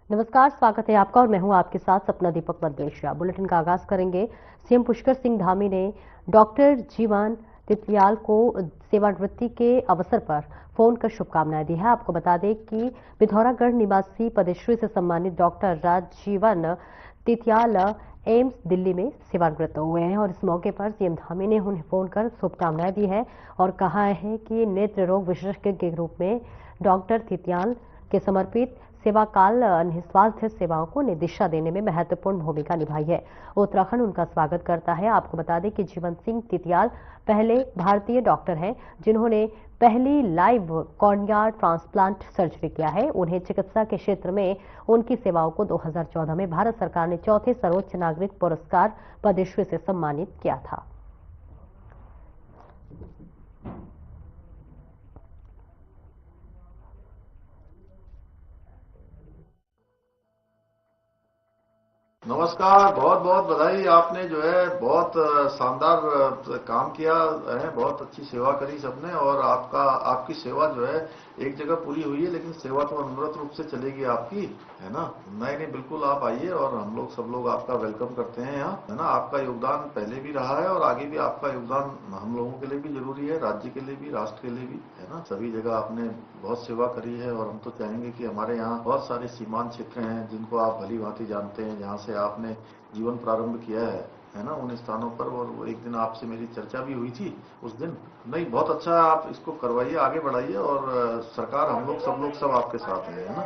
नमस्कार, स्वागत है आपका और मैं हूं आपके साथ सपना दीपक मद्रेशिया। बुलेटिन का आगाज करेंगे। सीएम पुष्कर सिंह धामी ने डॉक्टर जीवन तितलियाल को सेवानिवृत्ति के अवसर पर फोन कर शुभकामनाएं दी है। आपको बता दें कि पिथौरागढ़ निवासी पद्मश्री से सम्मानित डॉक्टर राजजीवन तितलियाल एम्स दिल्ली में सेवानिवृत्त हुए हैं और इस मौके पर सीएम धामी ने उन्हें फोन कर शुभकामनाएं दी है और कहा है कि नेत्र रोग विशेषज्ञ के रूप में डॉक्टर तितलियाल के समर्पित सेवा काल ने स्वास्थ्य सेवाओं को दिशा देने में महत्वपूर्ण भूमिका निभाई है। उत्तराखंड उनका स्वागत करता है। आपको बता दें कि जीवन सिंह तितलियाल पहले भारतीय डॉक्टर हैं जिन्होंने पहली लाइव कॉर्निया ट्रांसप्लांट सर्जरी किया है। उन्हें चिकित्सा के क्षेत्र में उनकी सेवाओं को 2014 में भारत सरकार ने चौथे सर्वोच्च नागरिक पुरस्कार पद्मश्री से सम्मानित किया था। नमस्कार, बहुत बहुत बधाई। आपने जो है बहुत शानदार काम किया है, बहुत अच्छी सेवा करी सबने और आपकी सेवा जो है एक जगह पूरी हुई है, लेकिन सेवा तो अनवरत रूप से चलेगी आपकी, है ना। नहीं, बिल्कुल आप आइए और हम लोग सब लोग आपका वेलकम करते हैं यहाँ, है ना। आपका योगदान पहले भी रहा है और आगे भी आपका योगदान हम लोगों के लिए भी जरूरी है, राज्य के लिए भी, राष्ट्र के लिए भी, है ना। सभी जगह आपने बहुत सेवा करी है और हम तो चाहेंगे कि हमारे यहाँ बहुत सारे सीमांत क्षेत्र हैं जिनको आप भली भांति जानते हैं, जहाँ से आपने जीवन प्रारंभ किया है ना, उन स्थानों पर। और एक दिन आपसे मेरी चर्चा भी हुई थी उस दिन। नहीं, बहुत अच्छा, आप इसको करवाइए, आगे बढ़ाइए और सरकार, हम लोग सब आपके साथ हैं, है ना।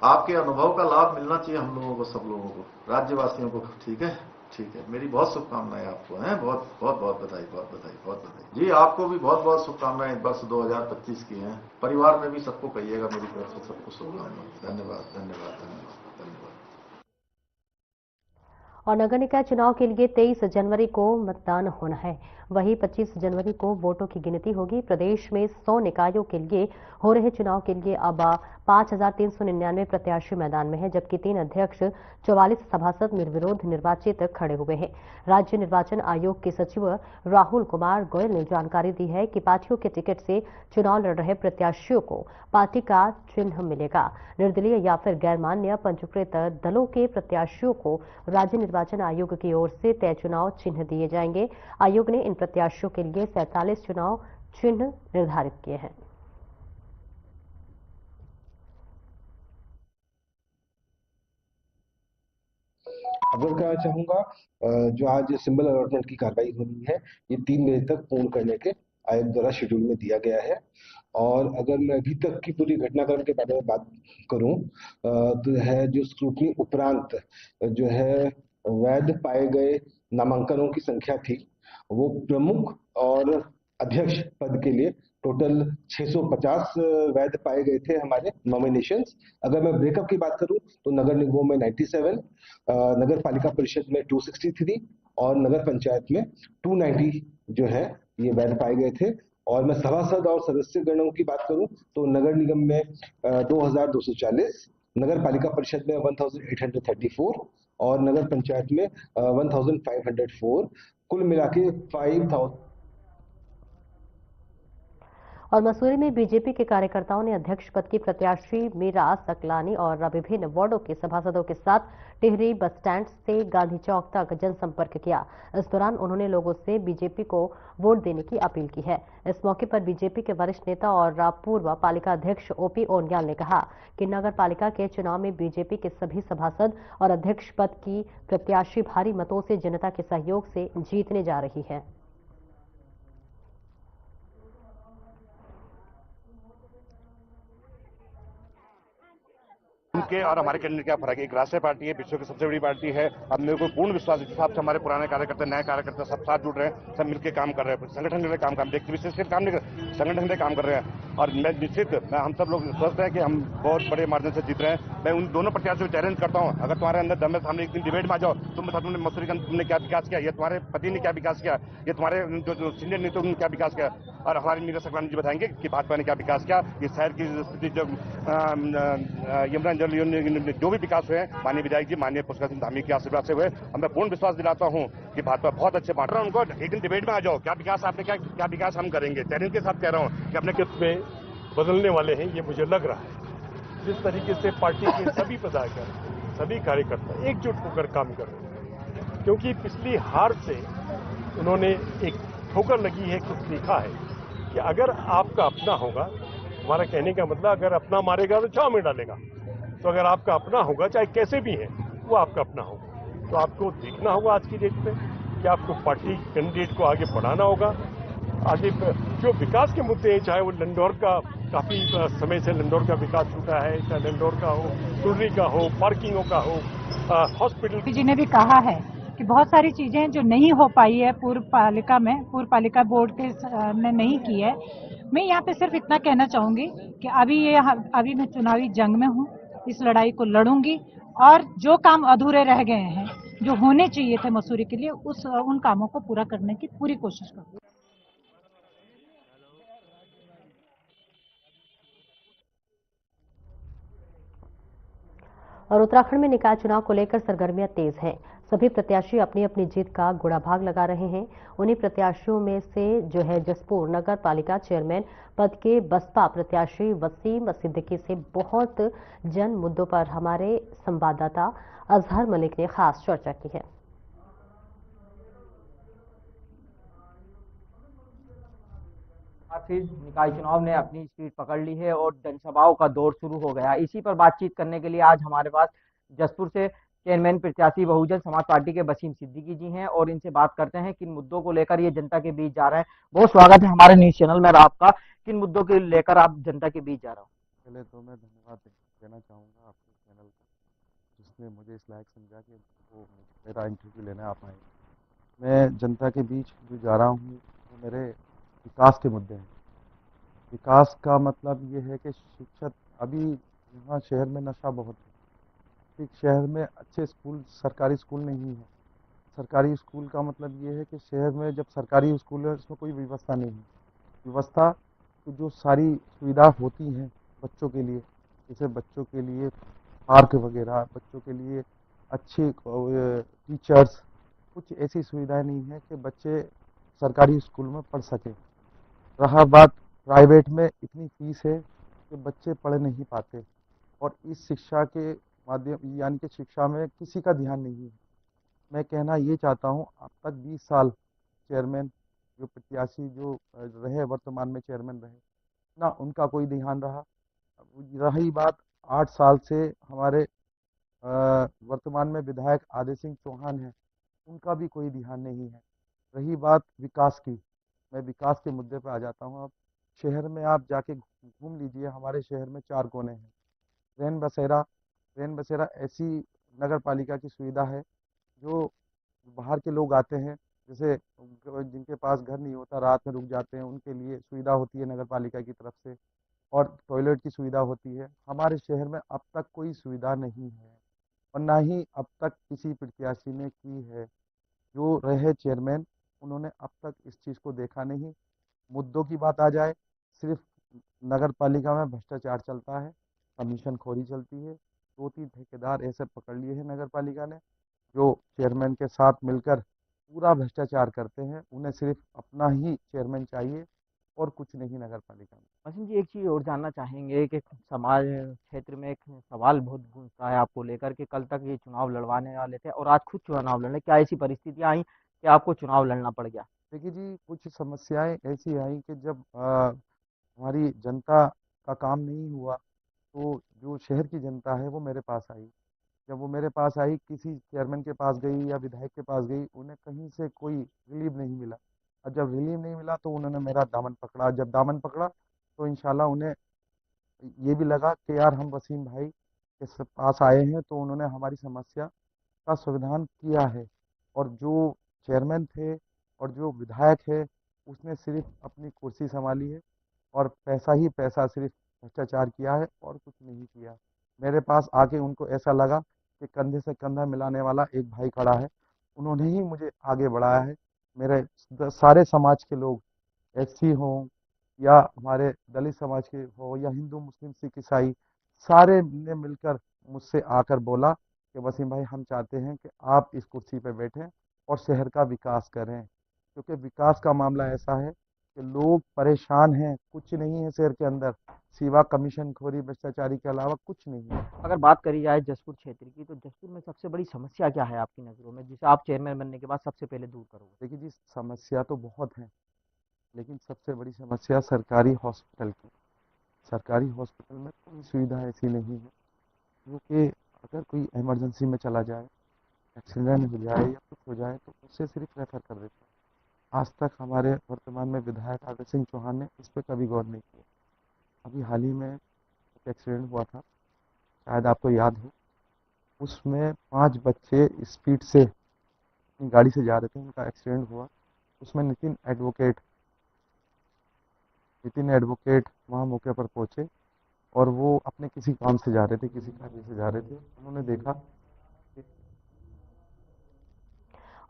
आपके अनुभव का लाभ मिलना चाहिए हम लोगों को, सब लोगों को, राज्यवासियों को। ठीक है, ठीक है। मेरी बहुत शुभकामनाएं आपको हैं, बहुत बहुत बहुत बधाई, बहुत बधाई, बहुत बधाई जी। आपको भी बहुत बहुत शुभकामनाएं वर्ष 2025 की हैं। परिवार में भी सबको कहिएगा मेरी तरफ से सबको शुभकामनाएं। धन्यवाद, धन्यवाद, धन्यवाद, धन्यवाद। और नगर निकाय चुनाव के लिए 23 जनवरी को मतदान होना है। वहीं 25 जनवरी को वोटों की गिनती होगी। प्रदेश में 100 निकायों के लिए हो रहे चुनाव के लिए अब 5399 प्रत्याशी मैदान में हैं, जबकि 3 अध्यक्ष 44 सभासद निर्विरोध निर्वाचित खड़े हुए हैं। राज्य निर्वाचन आयोग के सचिव राहुल कुमार गोयल ने जानकारी दी है कि पार्टियों के टिकट से चुनाव लड़ रहे प्रत्याशियों को पार्टी का चिन्ह मिलेगा। निर्दलीय या फिर गैर मान्य पंजीकृत दलों के प्रत्याशियों को राज्य निर्वाचन आयोग की ओर से तय चुनाव चिन्ह दिए जाएंगे। आयोग ने इन प्रत्याशियों के लिए 47 चुनाव चिन्ह निर्धारित किए हैं। अवगत कराना चाहूंगा, जो आज सिंबल अलॉटमेंट की कार्रवाई हो रही है, ये 3 बजे तक पूर्ण करने के आयोग द्वारा शेड्यूल में दिया गया है। और अगर मैं अभी तक की पूरी घटनाक्रम के बारे में बात करूं, तो है जो स्क्रूटनी उपरांत जो है वैध पाए गए नामांकनों की संख्या थी, वो प्रमुख और अध्यक्ष पद के लिए टोटल 650 वैध पाए गए थे हमारे नॉमिनेशंस। अगर मैं ब्रेकअप की बात करूं तो नगर निगमों में 97, नगर पालिका परिषद में 263 और नगर पंचायत में 290 जो है ये वैध पाए गए थे। और मैं सभासद और सदस्य गणों की बात करूं तो नगर निगम में 2240, नगर पालिका परिषद में 1834 और नगर पंचायत में 1504, कुल मिला के 5000। और मसूरी में बीजेपी के कार्यकर्ताओं ने अध्यक्ष पद की प्रत्याशी मीरा सकलानी और विभिन्न वार्डों के सभासदों के साथ टिहरी बस स्टैंड से गांधी चौक तक जनसंपर्क किया। इस दौरान उन्होंने लोगों से बीजेपी को वोट देने की अपील की है। इस मौके पर बीजेपी के वरिष्ठ नेता और पूर्व पालिका अध्यक्ष ओपी ओनियाल ने कहा कि नगर पालिका के चुनाव में बीजेपी के सभी सभासद और अध्यक्ष पद की प्रत्याशी भारी मतों से जनता के सहयोग से जीतने जा रही है। उनके और हमारे कैंडिडेट क्या फर्क है। एक राष्ट्रीय पार्टी है, विश्व की सबसे बड़ी पार्टी है। अब मेरे को पूर्ण विश्वास है, जिस हिसाब से हमारे पुराने कार्यकर्ता, नए कार्यकर्ता सब साथ जुड़ रहे हैं, सब मिलकर काम कर रहे हैं, संगठन के लिए काम व्यक्ति विशेष काम नहीं कर, संगठन के लिए काम कर रहे हैं। और मैं निश्चित हम सब लोग सोचते हैं कि हम बहुत बड़े मार्जिन से जीत रहे हैं। मैं उन दोनों प्रत्याशियों को चैलेंज करता हूँ, अगर तुम्हारे अंदर दम है सामने एक दिन डिबेट में आ जाओ, तुम बता तुमने मसूरी का तुमने क्या विकास किया, ये तुम्हारे पति ने क्या विकास किया, ये तुम्हारे जो सीनियर नेता उन्होंने क्या विकास किया, और हमारे मीरा सकलानी जी बताएंगे कि भाजपा ने क्या विकास किया। ये शहर की स्थिति जब यमुना जल जो भी विकास हुए हैं माननीय विधायक जी, माननीय पुष्कर सिंह धामी के आशीर्वाद से हुए। और मैं पूर्ण विश्वास दिलाता हूं कि भाजपा बहुत अच्छे बांट रहा है। उनको एक दिन डिबेट में आ जाओ, क्या विकास आपने क्या विकास हम करेंगे, चैलेंज के साथ कह रहा हूं कि अपने में बदलने वाले हैं, ये मुझे लग रहा है। जिस तरीके से पार्टी के सभी पदाधिकारी, सभी कार्यकर्ता एकजुट होकर काम कर रहे हैं, क्योंकि पिछली हार से उन्होंने एक ठोकर लगी है, कुछ सीखा है कि अगर आपका अपना होगा, हमारा कहने का मतलब अगर अपना मारेगा तो छाव में डालेगा, तो अगर आपका अपना होगा चाहे कैसे भी है वो आपका अपना होगा। तो आपको देखना होगा आज की डेट में कि आपको पार्टी कैंडिडेट को आगे बढ़ाना होगा। आगे जो विकास के मुद्दे हैं, चाहे वो लंडौर का काफी समय से लंडौर का विकास छूटा है, चाहे लंडौर का हो, टुर्री का हो, पार्किंगों का हो, हॉस्पिटल जी ने भी कहा है कि बहुत सारी चीजें जो नहीं हो पाई है पूर्व पालिका बोर्ड के ने नहीं की है। मैं यहाँ पे सिर्फ इतना कहना चाहूंगी कि अभी मैं चुनावी जंग में हूँ, इस लड़ाई को लड़ूंगी और जो काम अधूरे रह गए हैं, जो होने चाहिए थे मसूरी के लिए, उन कामों को पूरा करने की पूरी कोशिश करूंगी। और उत्तराखंड में निकाय चुनाव को लेकर सरगर्मियां तेज हैं। सभी प्रत्याशी अपनी अपनी जीत का गुड़ाभाग लगा रहे हैं। उन्हीं प्रत्याशियों में से जो है जसपुर नगर पालिका चेयरमैन पद के बसपा प्रत्याशी वसीम सिद्दीकी से बहुत जन मुद्दों पर हमारे संवाददाता अजहर मलिक ने खास चर्चा की है। फिर निकाय चुनाव ने अपनी स्पीड पकड़ ली है और जनसभाओं का दौर शुरू हो गया। इसी पर बातचीत करने के लिए आज हमारे पास जसपुर से चेयरमैन प्रत्याशी बहुजन समाज पार्टी के वसीम सिद्दीकी जी हैं और इनसे बात करते हैं किन मुद्दों को लेकर ये जनता के बीच जा रहे हैं। बहुत स्वागत है हमारे न्यूज चैनल में आपका। किन मुद्दों के लेकर आप जनता के बीच जा रहे हो? पहले तो मैं धन्यवाद देना चाहूँगा आपके चैनल को, जिसने मुझे इस लायक समझा कि वो मेरा इंटरव्यू लेने आ पाए। मैं जनता के बीच जो जा रहा हूँ वो मेरे विकास के मुद्दे हैं। विकास का मतलब ये है कि शिक्षा, अभी यहाँ शहर में नशा बहुत है। एक शहर में अच्छे स्कूल, सरकारी स्कूल नहीं है। सरकारी स्कूल का मतलब ये है कि शहर में जब सरकारी स्कूल है उसमें कोई व्यवस्था नहीं है। व्यवस्था तो जो सारी सुविधा होती हैं बच्चों के लिए, जैसे बच्चों के लिए पार्क वगैरह, बच्चों के लिए अच्छे टीचर्स, कुछ ऐसी सुविधाएं नहीं है कि बच्चे सरकारी स्कूल में पढ़ सके। रहा बात प्राइवेट में, इतनी फीस है कि बच्चे पढ़ नहीं पाते और इस शिक्षा के माध्यम यानी कि शिक्षा में किसी का ध्यान नहीं है। मैं कहना ये चाहता हूँ, अब तक 20 साल चेयरमैन जो प्रत्याशी जो रहे, वर्तमान में चेयरमैन रहे ना, उनका कोई ध्यान रहा। रही बात 8 साल से हमारे वर्तमान में विधायक आदित्य सिंह चौहान हैं, उनका भी कोई ध्यान नहीं है। रही बात विकास की, मैं विकास के मुद्दे पर आ जाता हूँ। अब शहर में आप जाके घूम लीजिए, हमारे शहर में 4 कोने हैं। रैन बसेरा ऐसी नगर पालिका की सुविधा है जो बाहर के लोग आते हैं, जैसे जिनके पास घर नहीं होता, रात में रुक जाते हैं, उनके लिए सुविधा होती है नगर पालिका की तरफ से, और टॉयलेट की सुविधा होती है। हमारे शहर में अब तक कोई सुविधा नहीं है और ना ही अब तक किसी प्रत्याशी ने की है। जो रहे चेयरमैन, उन्होंने अब तक इस चीज़ को देखा नहीं। मुद्दों की बात आ जाए, सिर्फ नगर पालिका में भ्रष्टाचार चलता है, कमीशन खोरी चलती है। 2-3 ठेकेदार ऐसे पकड़ लिए हैं नगर पालिका ने जो चेयरमैन के साथ मिलकर पूरा भ्रष्टाचार करते हैं। उन्हें सिर्फ अपना ही चेयरमैन चाहिए और कुछ नहीं नगर पालिका में। वसीम जी, एक चीज और जानना चाहेंगे कि समाज क्षेत्र में एक सवाल बहुत गूंजता है आपको लेकर कि कल तक ये चुनाव लड़वाने वाले थे और आज खुद चुनाव लड़ने, क्या ऐसी परिस्थितियां आई कि आपको चुनाव लड़ना पड़ गया? देखिए जी, कुछ समस्याएं ऐसी आई कि जब हमारी जनता का काम नहीं हुआ तो जो शहर की जनता है वो मेरे पास आई। जब वो मेरे पास आई, किसी चेयरमैन के पास गई या विधायक के पास गई, उन्हें कहीं से कोई रिलीफ नहीं मिला। और जब रिलीफ नहीं मिला तो उन्होंने मेरा दामन पकड़ा। जब दामन पकड़ा तो इंशाल्लाह उन्हें ये भी लगा कि यार हम वसीम भाई के पास आए हैं तो उन्होंने हमारी समस्या का समाधान किया है। और जो चेयरमैन थे और जो विधायक है, उसने सिर्फ अपनी कुर्सी संभाली है और पैसा ही पैसा, सिर्फ भ्रष्टाचार किया है और कुछ नहीं किया। मेरे पास आके उनको ऐसा लगा कि कंधे से कंधा मिलाने वाला एक भाई खड़ा है, उन्होंने ही मुझे आगे बढ़ाया है। मेरे सारे समाज के लोग, एससी हों या हमारे दलित समाज के हो या हिंदू मुस्लिम सिख ईसाई, सारे ने मिलकर मुझसे आकर बोला कि वसीम भाई, हम चाहते हैं कि आप इस कुर्सी पर बैठें और शहर का विकास करें। क्योंकि विकास का मामला ऐसा है कि लोग परेशान हैं, कुछ नहीं है शहर के अंदर सिवा कमीशन खोरी भ्रष्टाचारी के अलावा कुछ नहीं है। अगर बात करी जाए जसपुर क्षेत्र की, तो जसपुर में सबसे बड़ी समस्या क्या है आपकी नज़रों में, जिसे आप चेयरमैन बनने के बाद सबसे पहले दूर करोगे? देखिए जी, समस्या तो बहुत है, लेकिन सबसे बड़ी समस्या सरकारी हॉस्पिटल की। सरकारी हॉस्पिटल में कोई सुविधा ऐसी नहीं है, क्योंकि अगर कोई इमरजेंसी में चला जाए, एक्सीडेंट हो जाए या कुछ हो जाए, तो उससे सिर्फ रेफर कर देते हैं। आज तक हमारे वर्तमान में विधायक आदर सिंह चौहान ने इस पर कभी गौर नहीं किया। अभी हाल ही में एक एक्सीडेंट हुआ था, शायद आपको याद हो, उसमें 5 बच्चे स्पीड से अपनी गाड़ी से जा रहे थे, उनका एक्सीडेंट हुआ। उसमें नितिन एडवोकेट वहाँ मौके पर पहुंचे और वो अपने किसी काम से जा रहे थे, किसी कार्य से जा रहे थे। उन्होंने देखा कि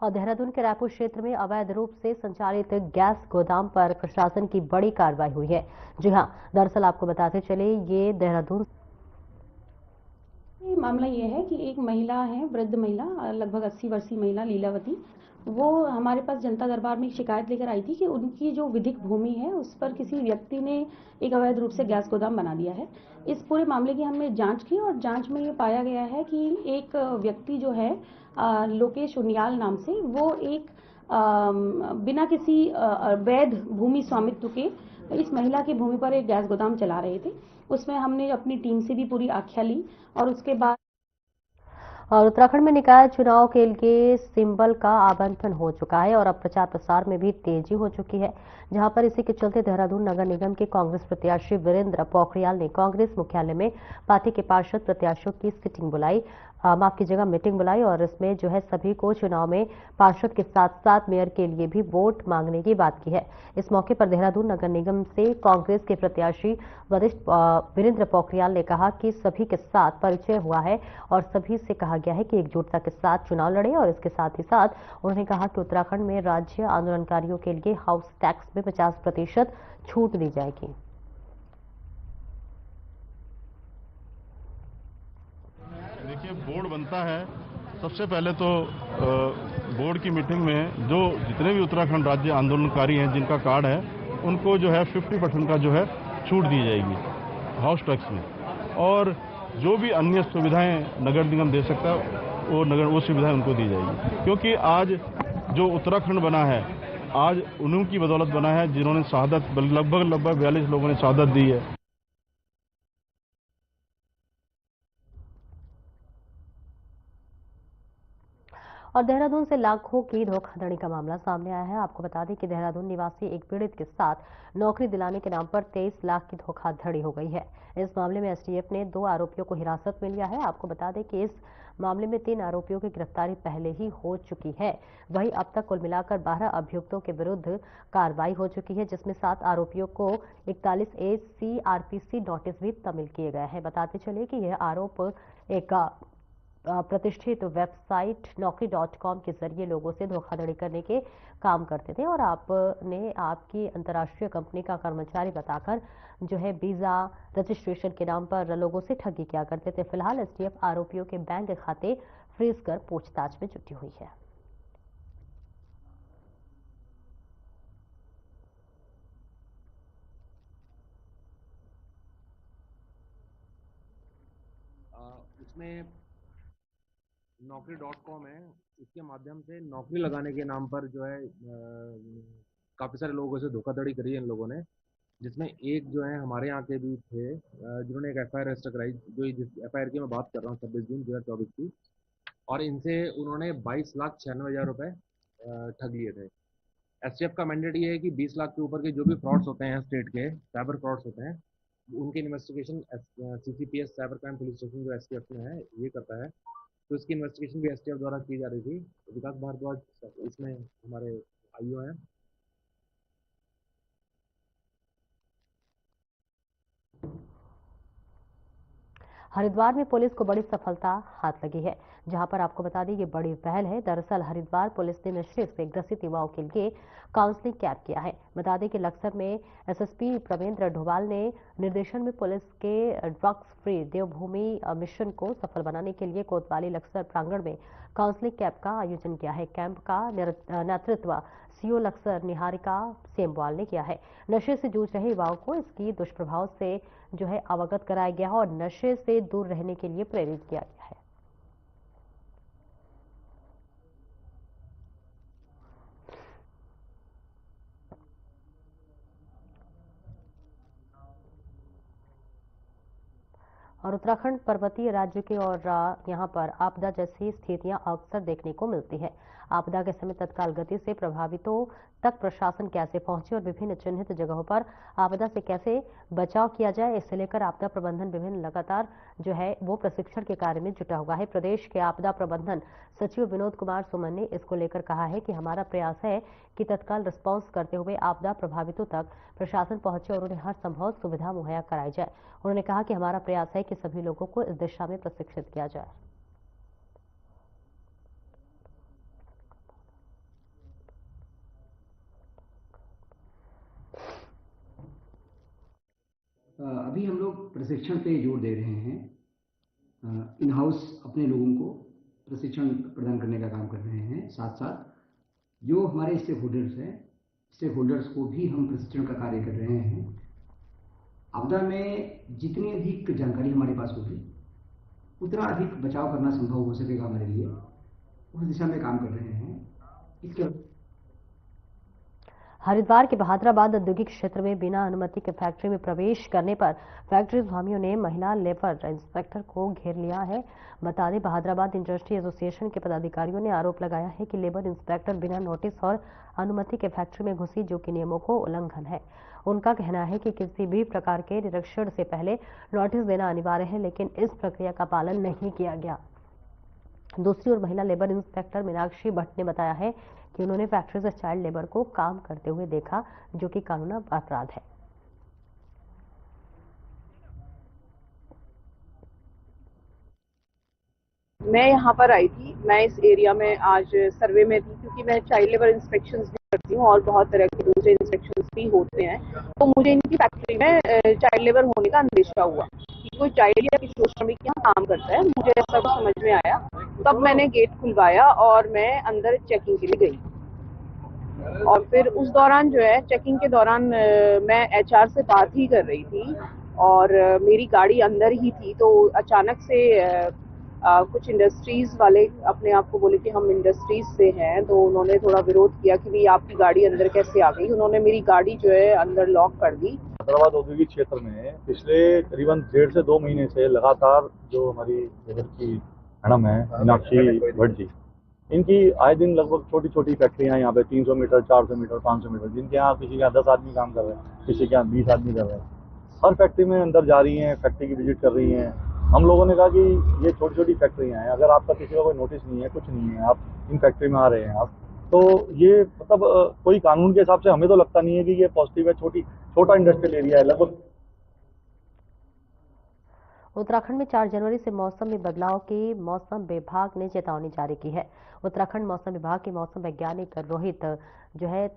और देहरादून के रायपुर क्षेत्र में अवैध रूप से संचालित गैस गोदाम पर प्रशासन की बड़ी कार्रवाई हुई है। जी हां, दरअसल आपको बताते चले, ये देहरादून मामला ये है कि एक महिला है, वृद्ध महिला, लगभग 80 वर्षीय महिला लीलावती, वो हमारे पास जनता दरबार में एक शिकायत लेकर आई थी कि उनकी जो विधिक भूमि है उस पर किसी व्यक्ति ने एक अवैध रूप से गैस गोदाम बना दिया है। इस पूरे मामले की हमने जांच की और जांच में ये पाया गया है कि एक व्यक्ति जो है लोकेश उनियाल नाम से, वो एक बिना किसी वैध भूमि स्वामित्व के इस महिला की भूमि पर एक गैस गोदाम चला रहे थे। उसमें हमने अपनी टीम से भी पूरी आख्या ली और उसके बाद और उत्तराखंड में निकाय चुनाव के लिए सिंबल का आवंटन हो चुका है और अब प्रचार प्रसार में भी तेजी हो चुकी है, जहां पर इसी के चलते देहरादून नगर निगम के कांग्रेस प्रत्याशी वीरेंद्र पोखरियाल ने कांग्रेस मुख्यालय में पार्टी के पार्षद प्रत्याशियों की सिटिंग बुलाई, माफ कीजिएगा मीटिंग बुलाई, और इसमें जो है सभी को चुनाव में पार्षद के साथ साथ मेयर के लिए भी वोट मांगने की बात की है। इस मौके पर देहरादून नगर निगम से कांग्रेस के प्रत्याशी वरिष्ठ वीरेंद्र पोखरियाल ने कहा कि सभी के साथ परिचय हुआ है और सभी से कहा गया है कि एकजुटता के साथ चुनाव लड़े, और इसके साथ ही साथ उन्होंने कहा कि उत्तराखंड में राज्य आंदोलनकारियों के लिए हाउस टैक्स में 50% छूट दी जाएगी। देखिए, बोर्ड बनता है, सबसे पहले तो बोर्ड की मीटिंग में जो जितने भी उत्तराखंड राज्य आंदोलनकारी हैं जिनका कार्ड है, उनको जो है 50% का जो है छूट दी जाएगी हाउस टैक्स में, और जो भी अन्य सुविधाएं नगर निगम दे सकता है वो सुविधाएं उनको दी जाएगी। क्योंकि आज जो उत्तराखंड बना है, आज उन्हीं की बदौलत बना है जिन्होंने शहादत, लगभग 42 लोगों ने शहादत दी है। और देहरादून से लाखों की धोखाधड़ी का मामला सामने आया है। आपको बता दें कि देहरादून निवासी एक पीड़ित के साथ नौकरी दिलाने के नाम पर 23 लाख की धोखाधड़ी हो गई है। इस मामले में एसटीएफ ने 2 आरोपियों को हिरासत में लिया है। आपको बता दें कि इस मामले में 3 आरोपियों की गिरफ्तारी पहले ही हो चुकी है। वहीं अब तक कुल मिलाकर 12 अभियुक्तों के विरुद्ध कार्रवाई हो चुकी है, जिसमें 7 आरोपियों को 41A CRPC नोटिस भी तमिल किए गए हैं। बताते चले कि यह आरोप एक प्रतिष्ठित वेबसाइट naukri.com के जरिए लोगों से धोखाधड़ी करने के काम करते थे और आपने आपकी अंतर्राष्ट्रीय कंपनी का कर्मचारी बताकर जो है वीजा रजिस्ट्रेशन के नाम पर लोगों से ठगी किया करते थे। फिलहाल एसटीएफ आरोपियों के बैंक खाते फ्रीज कर पूछताछ में जुटी हुई है। उसमें naukri.com है, इसके माध्यम से नौकरी लगाने के नाम पर जो है काफ़ी सारे लोगों से धोखाधड़ी करी है इन लोगों ने, जिसमें एक जो है हमारे यहाँ के भी थे जिन्होंने एक एफआईआर रजिस्टर कराई, जो जिस एफआईआर की मैं बात कर रहा हूँ 26 जून 2024 की, और इनसे उन्होंने 22,96,000 रुपये ठग लिए थे। एसटीएफ का मैंडेट ये है कि 20 लाख के ऊपर के जो भी फ्रॉड्स होते हैं स्टेट के, साइबर फ्रॉड्स होते हैं, उनकी investigation CCPS cyber crime police station जो एसटीएफ में है ये करता है। तो इसकी इन्वेस्टिगेशन भी एसटीएफ द्वारा की जा रही थी। विकास भारद्वाज इसमें हमारे आईओ हैं। हरिद्वार में पुलिस को बड़ी सफलता हाथ लगी है, जहां पर आपको बता दें ये बड़ी पहल है। दरअसल हरिद्वार पुलिस ने नशे से ग्रसित युवाओं के लिए काउंसलिंग कैंप किया है। बता दें कि लक्सर में एसएसपी प्रवेंद्र ढोभाल ने निर्देशन में पुलिस के ड्रग्स फ्री देवभूमि मिशन को सफल बनाने के लिए कोतवाली लक्सर प्रांगण में काउंसलिंग कैंप का आयोजन किया है। कैंप का नेतृत्व सीओ लक्सर निहारिका सेमवाल ने किया है। नशे से जूझ रहे युवाओं को इसकी दुष्प्रभाव से अवगत कराया गया है और नशे से दूर रहने के लिए प्रेरित किया गया है। और उत्तराखंड पर्वतीय राज्य के और यहाँ पर आपदा जैसी स्थितियां अक्सर देखने को मिलती है। आपदा के समय तत्काल गति से प्रभावितों तक प्रशासन कैसे पहुंचे और विभिन्न चिन्हित जगहों पर आपदा से कैसे बचाव किया जाए, इसे लेकर आपदा प्रबंधन विभिन्न लगातार वो प्रशिक्षण के कार्य में जुटा हुआ है। प्रदेश के आपदा प्रबंधन सचिव विनोद कुमार सुमन ने इसको लेकर कहा है कि हमारा प्रयास है कि तत्काल रिस्पॉन्स करते हुए आपदा प्रभावितों तक प्रशासन पहुंचे और उन्हें हर संभव सुविधा मुहैया कराई जाए। उन्होंने कहा कि हमारा प्रयास है कि सभी लोगों को इस दिशा में प्रशिक्षित किया जाए। अभी हम लोग प्रशिक्षण पे जोर दे रहे हैं। इन हाउस अपने लोगों को प्रशिक्षण प्रदान करने का काम कर रहे हैं। साथ साथ जो हमारे स्टेक होल्डर्स हैं, स्टेक होल्डर्स को भी हम प्रशिक्षण का कार्य कर रहे हैं। आपदा में जितनी अधिक जानकारी हमारे पास होगी उतना अधिक बचाव करना संभव हो सकेगा हमारे लिए, उस दिशा में काम कर रहे हैं। इसके हरिद्वार के बहादुराबाद औद्योगिक क्षेत्र में बिना अनुमति के फैक्ट्री में प्रवेश करने पर फैक्ट्री स्वामियों ने महिला लेबर इंस्पेक्टर को घेर लिया है। बता दें, बहादुराबाद इंडस्ट्री एसोसिएशन के पदाधिकारियों ने आरोप लगाया है कि लेबर इंस्पेक्टर बिना नोटिस और अनुमति के फैक्ट्री में घुसी, जो कि नियमों को उल्लंघन है। उनका कहना है कि किसी भी प्रकार के निरीक्षण से पहले नोटिस देना अनिवार्य है, लेकिन इस प्रक्रिया का पालन नहीं किया गया। दूसरी ओर महिला लेबर इंस्पेक्टर मीनाक्षी भट्ट ने बताया है कि उन्होंने फैक्ट्री से चाइल्ड लेबर को काम करते हुए देखा, जो कि कानूनी अपराध है। मैं यहाँ पर आई थी, मैं इस एरिया में आज सर्वे में थी क्योंकि मैं चाइल्ड लेबर इंस्पेक्शंस भी करती हूँ और बहुत तरह के दूसरे इंस्पेक्शंस भी होते हैं। तो मुझे इनकी फैक्ट्री में चाइल्ड लेबर होने का अंदेशा हुआ कि कोई चाइल्ड या किशोर श्रमिक यहाँ काम करता है। मुझे ऐसा कुछ समझ में आया, तब मैंने गेट खुलवाया और मैं अंदर चेकिंग के लिए गई। और फिर उस दौरान चेकिंग के दौरान मैं एचआर से बात ही कर रही थी और मेरी गाड़ी अंदर ही थी। तो अचानक से कुछ इंडस्ट्रीज वाले अपने आप को बोले कि हम इंडस्ट्रीज से हैं, तो उन्होंने थोड़ा विरोध किया कि भाई आपकी गाड़ी अंदर कैसे आ गई। उन्होंने मेरी गाड़ी अंदर लॉक कर दी। हैदराबाद औद्योगिक क्षेत्र में पिछले करीबन 1.5 से 2 महीने से लगातार जो हमारी लेबर की मैडम है मीनाक्षी भट्ट जी, इनकी आए दिन लगभग छोटी छोटी फैक्ट्रियां यहाँ पे 300 मीटर, 400 मीटर, 500 मीटर, जिनके यहाँ किसी के यहाँ 10 आदमी काम कर रहे हैं, किसी के यहाँ 20 आदमी कर रहे हैं। हर फैक्ट्री में अंदर जा रही हैं, फैक्ट्री की विजिट कर रही हैं। हम लोगों ने कहा कि ये छोटी छोटी फैक्ट्रियां हैं, अगर आपका किसी का कोई नोटिस नहीं है, कुछ नहीं है, आप इन फैक्ट्री में आ रहे हैं आप, तो ये मतलब कोई कानून के हिसाब से हमें तो लगता नहीं है कि ये पॉजिटिव है। छोटा इंडस्ट्रियल एरिया है लगभग। उत्तराखंड में 4 जनवरी से मौसम में बदलाव की मौसम विभाग ने चेतावनी जारी की है। उत्तराखंड मौसम विभाग के मौसम वैज्ञानिक रोहित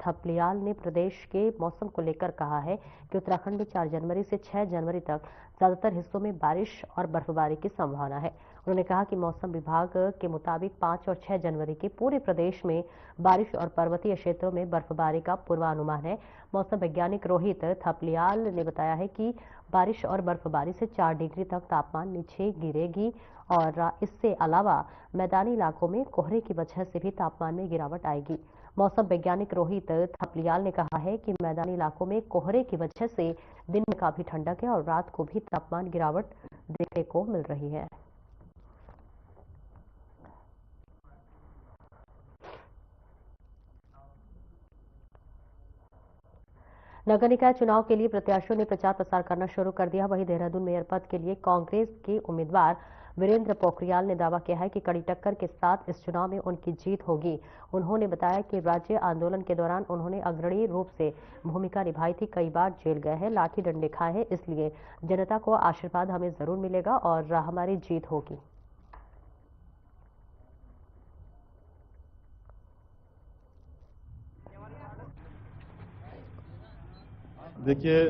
थपलियाल ने प्रदेश के मौसम को लेकर कहा है कि उत्तराखंड में 4 जनवरी से 6 जनवरी तक ज्यादातर हिस्सों में बारिश और बर्फबारी की संभावना है। उन्होंने कहा कि मौसम विभाग के मुताबिक 5 और 6 जनवरी के पूरे प्रदेश में बारिश और पर्वतीय क्षेत्रों में बर्फबारी का पूर्वानुमान है। मौसम वैज्ञानिक रोहित थपलियाल ने बताया है कि बारिश और बर्फबारी से 4 डिग्री तक तापमान नीचे गिरेगी और इससे अलावा मैदानी इलाकों में कोहरे की वजह से भी तापमान में गिरावट आएगी। मौसम वैज्ञानिक रोहित थपलियाल ने कहा है कि मैदानी इलाकों में कोहरे की वजह से दिन में काफी ठंडक है और रात को भी तापमान गिरावट देखने को मिल रही है। नगर निकाय चुनाव के लिए प्रत्याशियों ने प्रचार प्रसार करना शुरू कर दिया। वहीं देहरादून मेयर पद के लिए कांग्रेस के उम्मीदवार वीरेंद्र पोखरियाल ने दावा किया है कि कड़ी टक्कर के साथ इस चुनाव में उनकी जीत होगी। उन्होंने बताया कि राज्य आंदोलन के दौरान उन्होंने अग्रणी रूप से भूमिका निभाई थी, कई बार जेल गए हैं, लाठी डंडे खाए हैं, इसलिए जनता को आशीर्वाद हमें जरूर मिलेगा और हमारी जीत होगी। देखिए,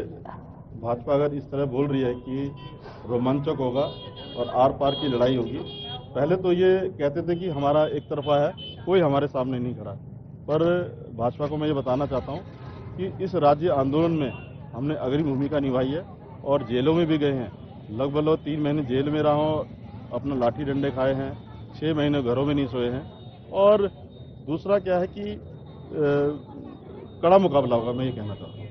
भाजपा अगर इस तरह बोल रही है कि रोमांचक होगा और आर पार की लड़ाई होगी, पहले तो ये कहते थे कि हमारा एक तरफा है, कोई हमारे सामने नहीं खड़ा, पर भाजपा को मैं ये बताना चाहता हूँ कि इस राज्य आंदोलन में हमने अग्रणी भूमिका निभाई है और जेलों में भी गए हैं। लगभग 3 महीने जेल में रहा हूँ, अपना लाठी डंडे खाए हैं, 6 महीने घरों में नहीं सोए हैं। और दूसरा क्या है कि कड़ा मुकाबला होगा, मैं ये कहना चाहता हूँ।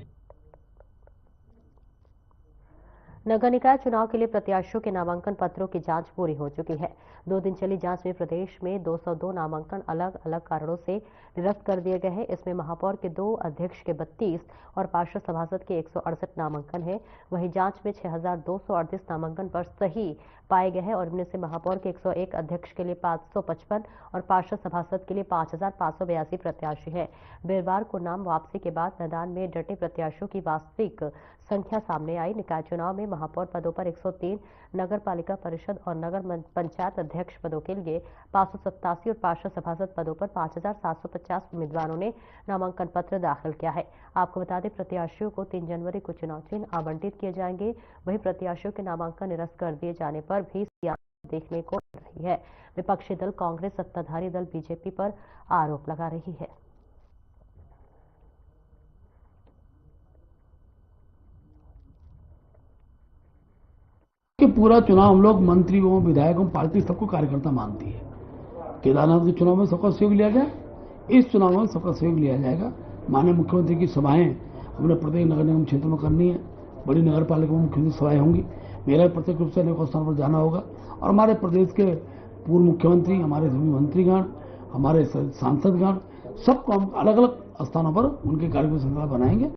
नगर निकाय चुनाव के लिए प्रत्याशियों के नामांकन पत्रों की जांच पूरी हो चुकी है। 2 दिन चली जांच में प्रदेश में 202 नामांकन अलग अलग कारणों से निरस्त कर दिए गए हैं। इसमें महापौर के 2, अध्यक्ष के 32 और पार्षद सभासद के 168 नामांकन है। वहीं जांच में 6238 नामांकन पर सही पाए गए हैं और इनमें से महापौर के 101, अध्यक्ष के लिए 555 और पार्षद सभासद के लिए 5582 प्रत्याशी है। वीरवार को नाम वापसी के बाद मैदान में डटे प्रत्याशियों की वास्तविक संख्या सामने आई। निकाय चुनाव में महापौर पदों पर 103, नगर पालिका परिषद और नगर पंचायत अध्यक्ष पदों के लिए 587 और पार्षद सभासद पदों पर 5750 उम्मीदवारों ने नामांकन पत्र दाखिल किया है। आपको बता दें, प्रत्याशियों को 3 जनवरी को चुनाव चिन्ह आवंटित किए जाएंगे। वहीं प्रत्याशियों के नामांकन निरस्त कर दिए जाने पर भी सियासत देखने को मिल रही है। विपक्षी दल कांग्रेस सत्ताधारी दल बीजेपी पर आरोप लगा रही है। कि पूरा चुनाव हम लोग मंत्रियों, विधायकों, पार्टी सबको कार्यकर्ता मानती है। केदारनाथ के चुनाव में सबका सहयोग लिया गया, इस चुनाव में सबका सहयोग लिया जाएगा। माननीय मुख्यमंत्री की सभाएं हमने प्रत्येक नगर निगम क्षेत्र में करनी है। बड़ी नगर पालिका में मुख्यमंत्री सभाएं होंगी। मेरा प्रत्येक रूप से अनेकों स्थान पर जाना होगा और हमारे प्रदेश के पूर्व मुख्यमंत्री, हमारे सभी मंत्रीगण, हमारे सांसदगण, सबको हम अलग अलग स्थानों पर उनके कार्यक्रम श्रृंखला बनाएंगे।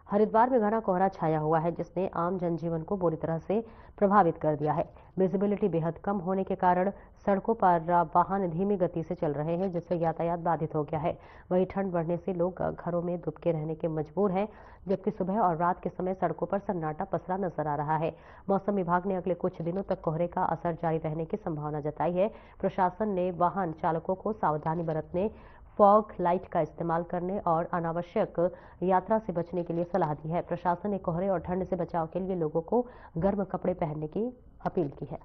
हरिद्वार में घना कोहरा छाया हुआ है, जिसने आम जनजीवन को बुरी तरह से प्रभावित कर दिया है। विजिबिलिटी बेहद कम होने के कारण सड़कों पर वाहन धीमी गति से चल रहे हैं, जिससे यातायात बाधित हो गया है। वहीं ठंड बढ़ने से लोग घरों में दुबके रहने के मजबूर हैं, जबकि सुबह और रात के समय सड़कों पर सन्नाटा पसरा नजर आ रहा है। मौसम विभाग ने अगले कुछ दिनों तक कोहरे का असर जारी रहने की संभावना जताई है। प्रशासन ने वाहन चालकों को सावधानी बरतने, फॉग लाइट का इस्तेमाल करने और अनावश्यक यात्रा से बचने के लिए सलाह दी है। प्रशासन ने कोहरे और ठंड से बचाव के लिए लोगों को गर्म कपड़े पहनने की अपील की है।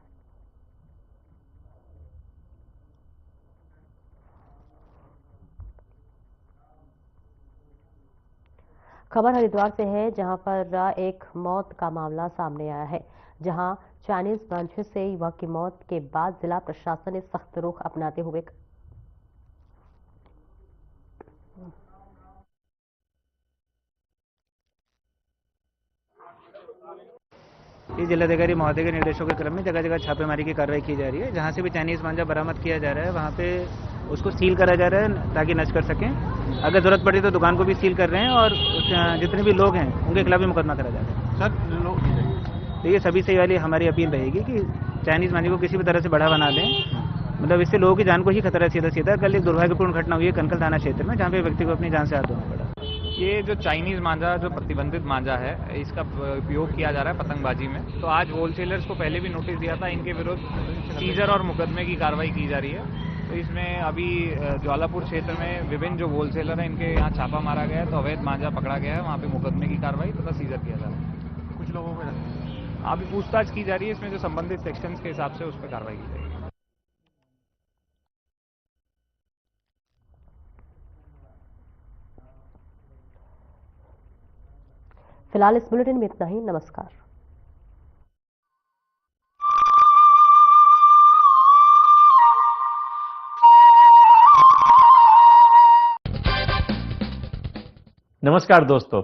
खबर हरिद्वार से है, जहां पर एक मौत का मामला सामने आया है, जहां चाइनीज ब्रांचेस से युवक की मौत के बाद जिला प्रशासन ने सख्त रुख अपनाते हुए जिलाधिकारी महोदय के निर्देशों के क्रम में जगह जगह छापेमारी की कार्रवाई की जा रही है। जहां से भी चाइनीज मांझा बरामद किया जा रहा है, वहां पे उसको सील करा जा रहा है ताकि नष्ट कर सकें। अगर जरूरत पड़ी तो दुकान को भी सील कर रहे हैं और जितने भी लोग हैं उनके खिलाफ भी मुकदमा करा जा रहा है। सर, तो ये सभी से वाली हमारी अपील रहेगी कि चाइनीज मांझे को किसी भी तरह से बढ़ावा ना दें। मतलब इससे लोगों की जान को ही खतरा सीधा सीधा। कल एक दुर्भाग्यपूर्ण घटना हुई है कनकल थाना क्षेत्र में, जहाँ पे व्यक्ति को अपनी जान से हाथ धोना पड़ा। ये जो चाइनीज मांझा, जो प्रतिबंधित मांझा है, इसका उपयोग किया जा रहा है पतंगबाजी में। तो आज होलसेलर्स को पहले भी नोटिस दिया था, इनके विरुद्ध सीजर और मुकदमे की कार्रवाई की जा रही है। तो इसमें अभी ज्वालापुर क्षेत्र में विभिन्न जो होलसेलर हैं, इनके यहाँ छापा मारा गया है, तो अवैध मांझा पकड़ा गया है। वहाँ पे मुकदमे की कार्रवाई तथा सीजर किया जा रहा है। कुछ लोगों को अभी पूछताछ की जा रही है, इसमें जो संबंधित सेक्शंस के हिसाब से उस पर कार्रवाई की जाएगी। फिलहाल इस बुलेटिन में इतना ही। नमस्कार। नमस्कार दोस्तों,